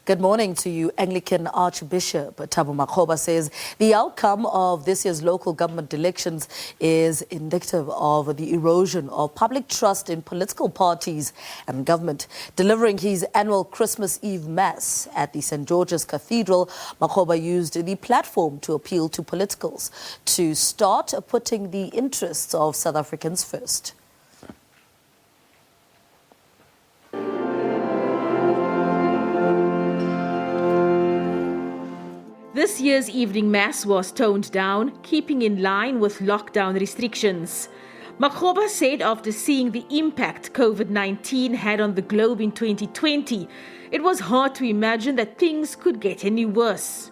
Good morning to you. Anglican Archbishop Thabo Makgoba says the outcome of this year's local government elections is indicative of the erosion of public trust in political parties and government. Delivering his annual Christmas Eve Mass at the St. George's Cathedral, Makgoba used the platform to appeal to politicals to start putting the interests of South Africans first. This year's evening mass was toned down, keeping in line with lockdown restrictions. Makgoba said after seeing the impact COVID-19 had on the globe in 2020, it was hard to imagine that things could get any worse.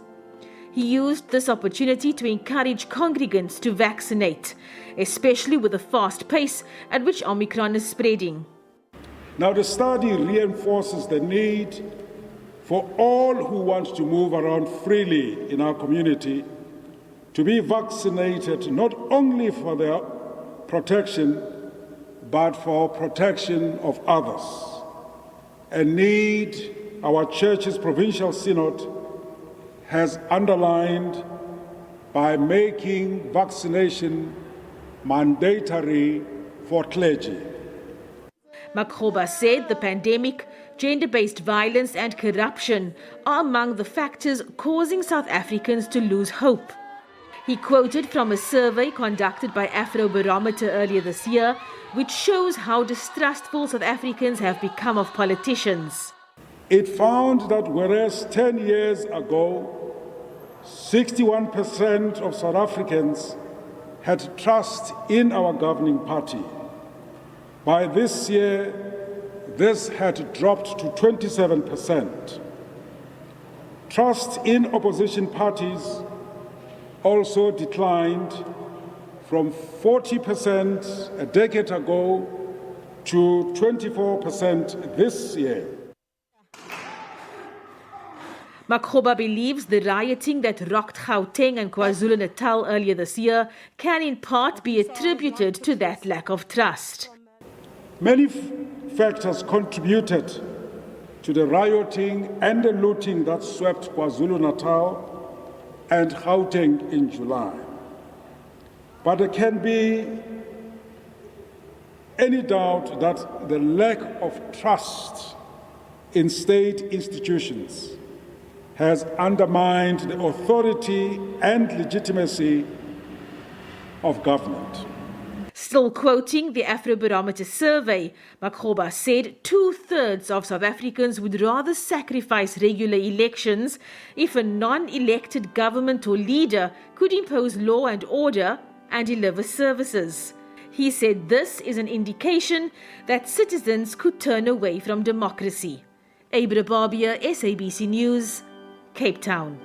He used this opportunity to encourage congregants to vaccinate, especially with the fast pace at which Omicron is spreading. Now, the study reinforces the need for all who want to move around freely in our community to be vaccinated, not only for their protection, but for protection of others. A need our Church's Provincial Synod has underlined by making vaccination mandatory for clergy. Makgoba said the pandemic, gender-based violence and corruption are among the factors causing South Africans to lose hope. He quoted from a survey conducted by Afrobarometer earlier this year, which shows how distrustful South Africans have become of politicians. It found that whereas 10 years ago, 61% of South Africans had trust in our governing party, by this year, this had dropped to 27%. Trust in opposition parties also declined from 40% a decade ago to 24% this year. Makgoba believes the rioting that rocked Gauteng and KwaZulu-Natal earlier this year can in part be attributed to that lack of trust. Many factors contributed to the rioting and the looting that swept KwaZulu-Natal and Gauteng in July. But there can be any doubt that the lack of trust in state institutions has undermined the authority and legitimacy of government. Still quoting the Afrobarometer survey, Makgoba said 2/3 of South Africans would rather sacrifice regular elections if a non-elected government or leader could impose law and order and deliver services. He said this is an indication that citizens could turn away from democracy. Abra Barbia, SABC News, Cape Town.